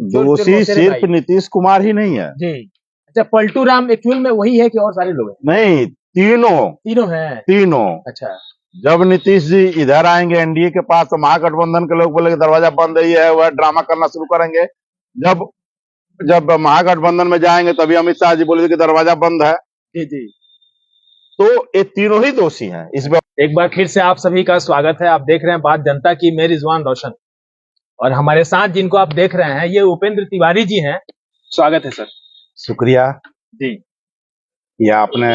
दोषी सिर्फ नीतीश कुमार ही नहीं है जी। अच्छा, पलटू राम एक्चुअल में वही है कि और सारे लोग हैं? नहीं, तीनों हैं। तीनों। अच्छा। जब नीतीश जी इधर आएंगे एनडीए के पास तो महागठबंधन के लोग बोलेंगे दरवाजा बंद है, वह ड्रामा करना शुरू करेंगे। जब जब महागठबंधन में जाएंगे तभी अमित शाह जी बोलेंगे कि दरवाजा बंद है। जी जी। तो ये तीनों ही दोषी हैं इस बार। एक बार फिर से आप सभी का स्वागत है। आप देख रहे हैं बात जनता की, मैं रिजवान रोशन, और हमारे साथ जिनको आप देख रहे हैं ये उपेंद्र तिवारी जी हैं। स्वागत है सर। शुक्रिया जी। ये आपने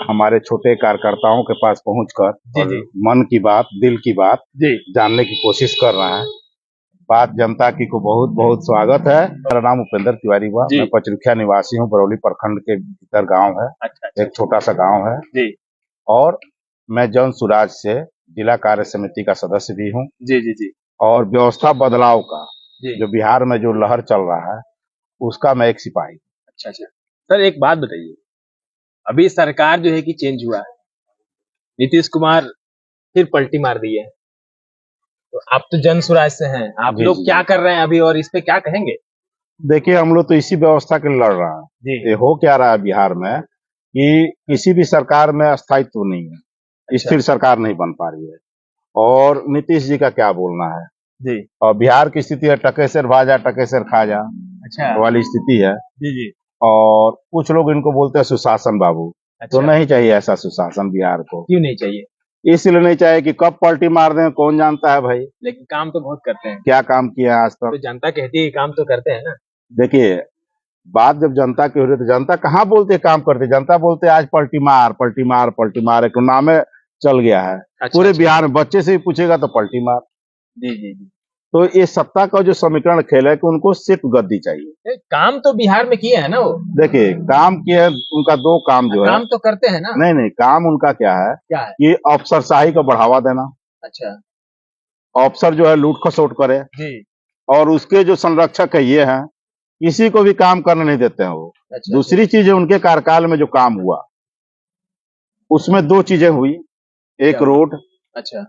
हमारे छोटे कार्यकर्ताओं के पास पहुंचकर और मन की बात, दिल की बात जानने की कोशिश कर रहा है। बात जनता की को बहुत बहुत स्वागत है। मेरा नाम उपेंद्र तिवारी हुआ, मैं पचरुखिया निवासी हूँ। बरौली प्रखंड के भीतर गांव है। एक छोटा सा गांव है जी। और मैं जन सुराज से जिला कार्य समिति का सदस्य भी हूँ जी जी जी। और व्यवस्था बदलाव का जो बिहार में जो लहर चल रहा है उसका मैं एक सिपाही। अच्छा अच्छा सर, एक बात बताइए, अभी सरकार जो है कि चेंज हुआ है, नीतीश कुमार फिर पलटी मार दी है, तो आप तो जन सुराज से हैं, आप लोग क्या कर रहे हैं अभी और इस पे क्या कहेंगे? देखिए, हम लोग तो इसी व्यवस्था के लिए लड़ रहे हैं। ये हो क्या रहा है बिहार में कि किसी भी सरकार में स्थायित्व नहीं है। अच्छा। स्थिर सरकार नहीं बन पा रही है और नीतीश जी का क्या बोलना है जी। और बिहार की स्थिति है टके सिर भा जा टके सिर खा जा। अच्छा। वाली स्थिति है जी जी। और कुछ लोग इनको बोलते हैं सुशासन बाबू। अच्छा। तो नहीं चाहिए ऐसा सुशासन बिहार को। क्यों नहीं चाहिए? इसलिए नहीं चाहिए कि कब पलटी मार दें कौन जानता है भाई। लेकिन काम तो बहुत करते हैं। क्या काम किया आज तक? तो जनता कहती है काम तो करते हैं ना। देखिए, बात जब जनता की हो रही है तो जनता कहाँ बोलते काम करते, जनता बोलते आज पलटी मार पलटी मार पलटी मार, एक नामे चल गया है। अच्छा, पूरे बिहार में बच्चे से भी पूछेगा तो पलटी मार। जी जी जी। तो ये सत्ता का जो समीकरण खेल है कि उनको सिर्फ गद्दी चाहिए। काम तो बिहार में किए हैं ना वो। देखिए, काम किए उनका दो काम जो है। काम तो करते हैं ना। नहीं, काम उनका क्या है कि अफसरशाही को बढ़ावा देना। अच्छा। अफसर जो है लूट खसोट करे जी। और उसके जो संरक्षक है ये हैं, किसी को भी काम करने नहीं देते हैं वो। अच्छा। दूसरी चीज है उनके कार्यकाल में जो काम हुआ उसमें दो चीजें हुई। एक रोड। अच्छा।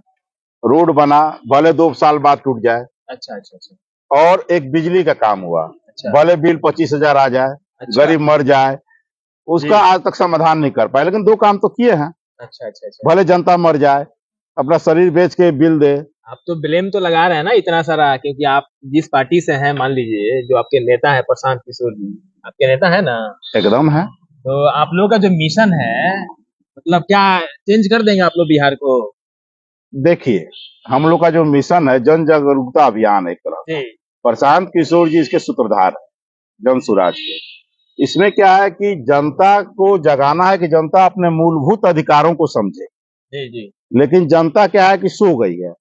रोड बना, भले 2 साल बाद टूट जाए। अच्छा अच्छा अच्छा। और एक बिजली का काम हुआ। अच्छा। भले बिल 25,000 आ जाए। अच्छा। गरीब मर जाए, उसका आज तक समाधान नहीं कर पाए, लेकिन 2 काम तो किए हैं। अच्छा अच्छा अच्छा। भले जनता मर जाए, अपना शरीर बेच के बिल दे। आप तो ब्लेम तो लगा रहे हैं ना इतना सारा, क्योंकि आप जिस पार्टी से हैं, मान लीजिए जो आपके नेता है प्रशांत किशोर जी, आपके नेता है ना? एकदम है। तो आप लोगों का जो मिशन है, मतलब क्या चेंज कर देंगे आप लोग बिहार को? देखिए, हम लोग का जो मिशन है जन जागरूकता अभियान, एक तरह प्रशांत किशोर जी इसके सूत्रधार है, जन सुराज के। इसमें क्या है कि जनता को जगाना है कि जनता अपने मूलभूत अधिकारों को समझे जी जी। लेकिन जनता क्या है कि सो गई है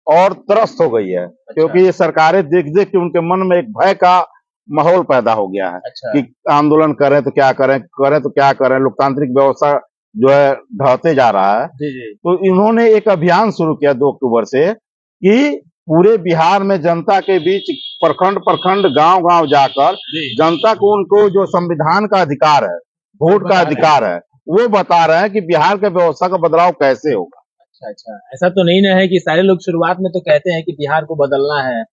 और त्रस्त हो गई है। अच्छा। क्योंकि ये सरकारें देख देख के उनके मन में एक भय का माहौल पैदा हो गया है। अच्छा। कि आंदोलन करें तो क्या करें, करें तो क्या करें, लोकतांत्रिक व्यवस्था जो है ढहते जा रहा है जी जी। तो इन्होंने एक अभियान शुरू किया 2 अक्टूबर से कि पूरे बिहार में जनता के बीच प्रखंड प्रखंड गांव गांव जाकर जनता को उनको जो संविधान का अधिकार है, वोट का अधिकार है, वो बता रहे हैं कि बिहार के व्यवस्था का बदलाव कैसे होगा। अच्छा अच्छा, ऐसा तो नहीं ना है कि सारे लोग शुरुआत में तो कहते हैं कि बिहार को बदलना है,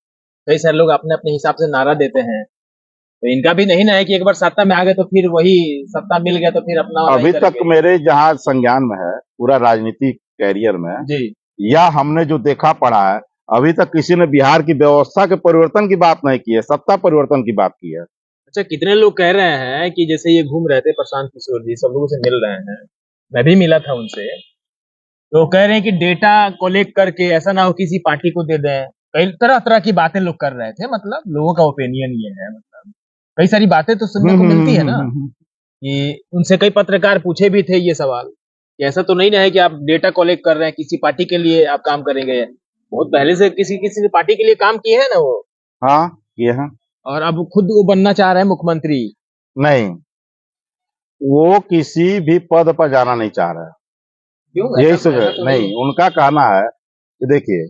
कई सारे लोग अपने अपने हिसाब से नारा देते हैं, तो इनका भी नहीं ना है कि एक बार सत्ता में आ गए तो फिर वही सत्ता मिल गया तो फिर अपना। अभी तक मेरे जहाँ संज्ञान में है पूरा राजनीतिक कैरियर में जी, या हमने जो देखा पढ़ा है, अभी तक किसी ने बिहार की व्यवस्था के परिवर्तन की बात नहीं की है, सत्ता परिवर्तन की बात की है। अच्छा, कितने लोग कह रहे हैं कि जैसे ये घूम रहे थे प्रशांत किशोर जी, सब लोगों से मिल रहे हैं, मैं भी मिला था उनसे, तो कह रहे हैं कि डेटा कलेक्ट करके ऐसा ना हो किसी पार्टी को दे दें, कई तरह तरह की बातें लोग कर रहे थे। मतलब लोगों का ओपिनियन ये है, मतलब कई सारी बातें तो सुनने को मिलती है ना कि उनसे कई पत्रकार पूछे भी थे ये सवाल कि ऐसा तो नहीं ना है कि आप डेटा कलेक्ट कर रहे हैं किसी पार्टी के लिए आप काम करेंगे। बहुत पहले से किसी पार्टी के लिए काम किए हैं ना वो। हाँ, किए हैं। और अब खुद वो बनना चाह रहे हैं मुख्यमंत्री। नहीं, वो किसी भी पद पर जाना नहीं चाह रहा है। यही सब है। नहीं, उनका कहना है कि देखिए,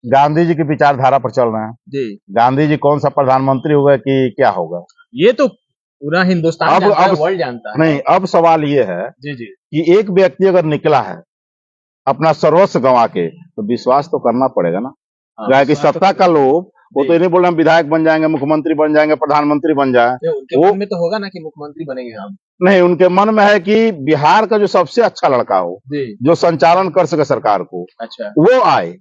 गांधी जी की विचारधारा पर चल रहे हैं जी। गांधी जी कौन सा प्रधानमंत्री होगा कि क्या होगा, ये तो पूरा हिंदुस्तान जानता है, वर्ल्ड जानता है। नहीं, अब सवाल ये है जी जी कि एक व्यक्ति अगर निकला है अपना सर्वस्व गंवा के, तो विश्वास तो करना पड़ेगा ना। कि सत्ता का लोभ वो तो ये नहीं बोल रहे हम विधायक बन जाएंगे, मुख्यमंत्री बन जाएंगे, प्रधानमंत्री बन जाए। उनके वो मन में तो होगा ना कि मुख्यमंत्री बनेंगे हम। नहीं, उनके मन में है कि बिहार का जो सबसे अच्छा लड़का हो, जी। जो संचालन कर सके सरकार को, अच्छा वो आए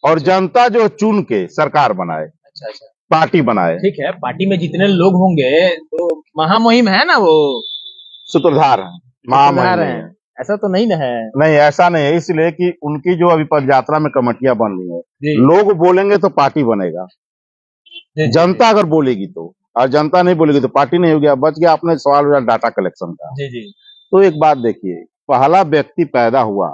और जनता जो चुन के सरकार बनाए, अच्छा अच्छा, पार्टी बनाए। ठीक है, पार्टी में जितने लोग होंगे तो महामहिम है ना, वो सूत्रधार है, महामहिम है, है। ऐसा तो नहीं ना है। नहीं, ऐसा नहीं है, इसलिए कि उनकी जो अभी पदयात्रा में कमेटियां बन रही है, जी लोग बोलेंगे तो पार्टी बनेगा, जी, जी, जनता अगर बोलेगी तो, और जनता नहीं बोलेगी तो पार्टी नहीं होगी। अब बच गया अपने सवाल उठा डाटा कलेक्शन का। जी जी तो एक बात देखिए, पहला व्यक्ति पैदा हुआ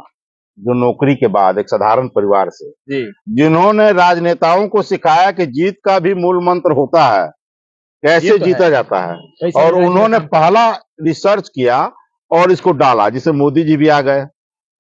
जो नौकरी के बाद एक साधारण परिवार से, जी, जिन्होंने राजनेताओं को सिखाया कि जीत का भी मूल मंत्र होता है, ये कैसे तो जीता है। जाता है, कई सारे और राज्य में उन्होंने काम पहला रिसर्च किया और इसको डाला, जिसे मोदी जी भी आ गए।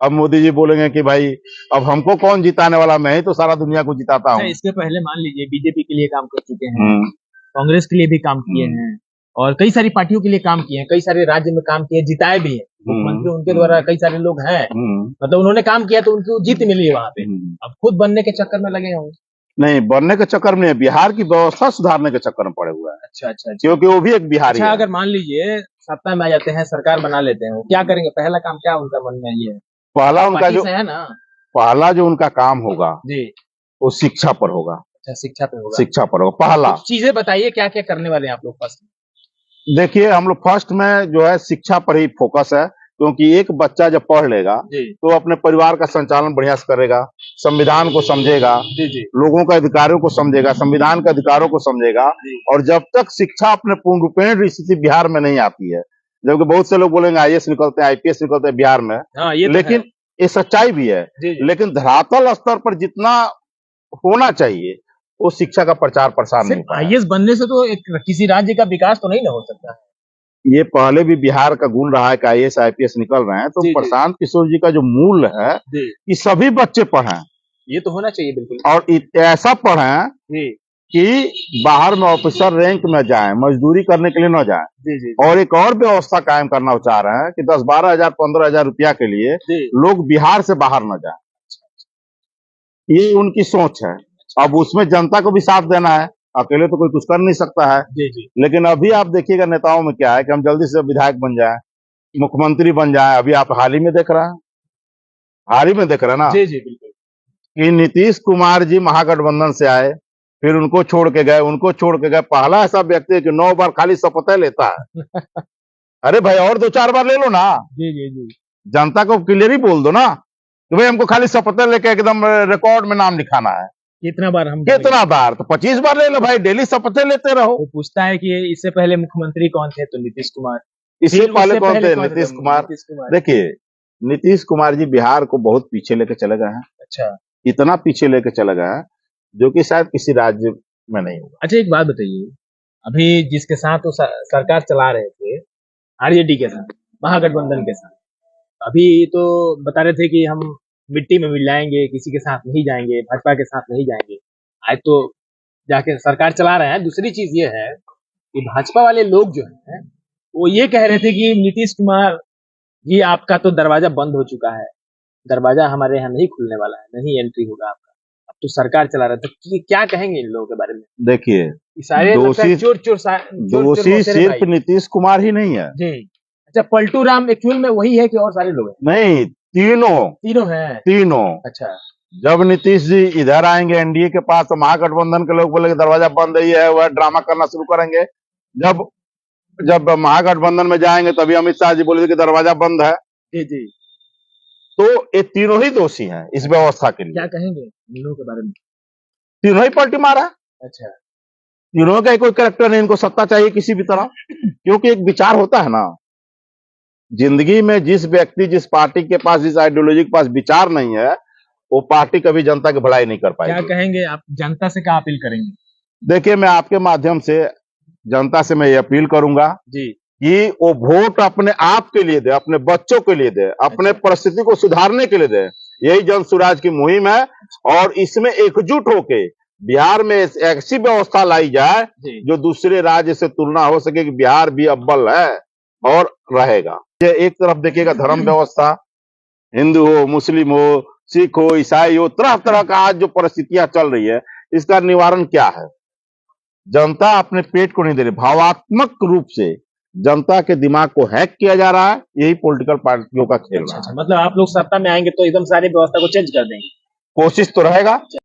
अब मोदी जी बोलेंगे कि भाई अब हमको कौन जिताने वाला, मैं ही तो सारा दुनिया को जिताता अच्छा, हूँ। इसके पहले मान लीजिए बीजेपी के लिए काम कर चुके हैं, हम्म, कांग्रेस के लिए भी काम किए हैं, और कई सारी पार्टियों के लिए काम किए हैं, कई सारे राज्य में काम किए, जिताए भी हैं मुख्यमंत्री उनके द्वारा, कई सारे लोग हैं, मतलब उन्होंने काम किया तो उनको जीत मिली है वहां पे। अब खुद बनने के चक्कर में लगे होंगे। नहीं, बनने के चक्कर में नहीं, बिहार की व्यवस्था सुधारने के चक्कर में पड़े हुए हैं, अच्छा अच्छा अच्छा, क्योंकि वो भी एक बिहारी अच्छा, है। अगर मान लीजिए सत्ता में आ जाते हैं, सरकार बना लेते हैं, वो क्या करेंगे? पहला काम क्या उनका मन में ये है? पहला उनका पार्टी जो से है ना। पहला जो उनका काम होगा जी, वो शिक्षा पर होगा, अच्छा, शिक्षा पे होगा। शिक्षा पर होगा पहला। कुछ चीजें बताइए क्या क्या करने वाले हैं आप लोग फर्स्ट। देखिए, हम लोग फर्स्ट में जो है शिक्षा पर ही फोकस है, क्योंकि एक बच्चा जब पढ़ लेगा जी तो अपने परिवार का संचालन बढ़िया से करेगा, संविधान को समझेगा, जी जी लोगों के अधिकारों को समझेगा, संविधान के अधिकारों को समझेगा। जी। और जब तक शिक्षा अपने पूर्ण रूपेण स्थिति बिहार में नहीं आती है, जबकि बहुत से लोग बोलेंगे आईएएस निकलते हैं, आईपीएस निकलते हैं बिहार में, हाँ, ये तो लेकिन है। ये सच्चाई भी है। जी जी। लेकिन धरातल स्तर पर जितना होना चाहिए वो शिक्षा का प्रचार प्रसार नहीं सिर्फ पाया। आईएएस बनने से तो एक किसी राज्य का विकास तो नहीं ना हो सकता। ये पहले भी बिहार का गुण रहा है कि आईएएस आईपीएस निकल रहे हैं, तो जी, जी। प्रशांत किशोर जी का जो मूल है जी, कि सभी बच्चे पढ़ें, ये तो होना चाहिए बिल्कुल। और ऐसा पढ़ें जी कि बाहर में ऑफिसर रैंक में जाएं, मजदूरी करने के लिए न जाएं। जी जी और एक और व्यवस्था कायम करना चाह रहे हैं कि 10-12 हजार 15 हजार रुपया के लिए जी लोग बिहार से बाहर न जाएं। ये उनकी सोच है। अब उसमें जनता को भी साथ देना है, अकेले तो कोई कुछ कर नहीं सकता है। जी जी लेकिन अभी आप देखिएगा नेताओं में क्या है कि हम जल्दी से विधायक बन जाएं, मुख्यमंत्री बन जाएं। अभी आप हाल ही में देख रहे हैं, हाल ही में देख रहे हैं ना जी जी बिल्कुल। कि नीतीश कुमार जी महागठबंधन से आए, फिर उनको छोड़ के गए। पहला ऐसा व्यक्ति है जो 9 बार खाली शपथ लेता है। अरे भाई और 2-4 बार ले लो ना, जी जी जी, जनता को क्लियर ही बोल दो ना कि भाई हमको खाली शपथ लेके एकदम रिकॉर्ड में नाम लिखाना है। कितना बार हम कितना बार? तो 25 बार ले लो भाई, डेली शपथ लेते रहो। वो पूछता है कि इससे पहले मुख्यमंत्री कौन थे, तो नीतीश कुमार। इससे फिर पहले उससे कौन पहले थे? कौन नीतीश थे? कुमार। नीतीश कुमार। देखिए, नीतीश कुमार जी बिहार को बहुत पीछे लेके चले गए हैं, अच्छा इतना पीछे लेके चले गए हैं जो कि शायद किसी राज्य में नहीं होगा। अच्छा, एक बात बताइए, अभी जिसके साथ वो सरकार चला रहे थे, आरजेडी के साथ, महागठबंधन के साथ, अभी तो बता रहे थे कि हम मिट्टी में मिल जाएंगे, किसी के साथ नहीं जाएंगे, भाजपा के साथ नहीं जाएंगे। आज तो जाके सरकार चला रहे हैं। दूसरी चीज ये है कि भाजपा वाले लोग जो हैं, वो ये कह रहे थे कि नीतीश कुमार जी आपका तो दरवाजा बंद हो चुका है, दरवाजा हमारे यहाँ नहीं खुलने वाला है, नहीं एंट्री होगा आपका, अब तो सरकार चला रहा है। तो क्या कहेंगे इन लोगों के बारे में? देखिए, ये सारे लगता है चोर दोषी मौसेरे सिर्फ भाई। नीतीश कुमार ही नहीं है। जी, अच्छा, पलटू राम एक्चुअल में वही है कि और सारे लोग हैं? नहीं, तीनों हैं। तीनों। अच्छा जब नीतीश जी इधर आएंगे एनडीए के पास तो महागठबंधन के लोग बोलेंगे दरवाजा बंद ही है, वह ड्रामा करना शुरू करेंगे। जब जब महागठबंधन में जाएंगे तभी अमित शाह जी बोलेंगे कि दरवाजा बंद है। जी जी, तो ये तीनों ही दोषी हैं इस व्यवस्था के लिए। क्या कहेंगे इन लोगों के बारे में? तीनों ही पलटी मारा है। अच्छा तीनों का कोई कैरेक्टर नहीं, इनको सत्ता चाहिए किसी भी तरह। क्योंकि एक विचार होता है ना, जिंदगी में जिस व्यक्ति जिस पार्टी के पास जिस आइडियोलॉजी के पास विचार नहीं है, वो पार्टी कभी जनता की भलाई नहीं कर क्या पाएगी। कहेंगे आप, जनता से क्या अपील करेंगे? देखिए, मैं आपके माध्यम से जनता से मैं ये अपील करूंगा जी कि वो वोट अपने आप के लिए दे, अपने बच्चों के लिए दे, अपने परिस्थिति को सुधारने के लिए दे। यही जन स्वराज की मुहिम है, और इसमें एकजुट होके बिहार में ऐसी व्यवस्था लाई जाए जी जो दूसरे राज्य से तुलना हो सके कि बिहार भी अव्वल है और रहेगा। ये एक तरफ देखिएगा धर्म व्यवस्था, हिंदू हो, मुस्लिम हो, सिख हो, ईसाई हो, तरह तरह का आज जो परिस्थितियां चल रही है, इसका निवारण क्या है? जनता अपने पेट को नहीं दे रही, भावात्मक रूप से जनता के दिमाग को हैक किया जा रहा है। यही पॉलिटिकल पार्टियों का खेल रहा है। मतलब आप लोग सत्ता में आएंगे तो एकदम सारी व्यवस्था को चेंज कर देंगे? कोशिश तो रहेगा।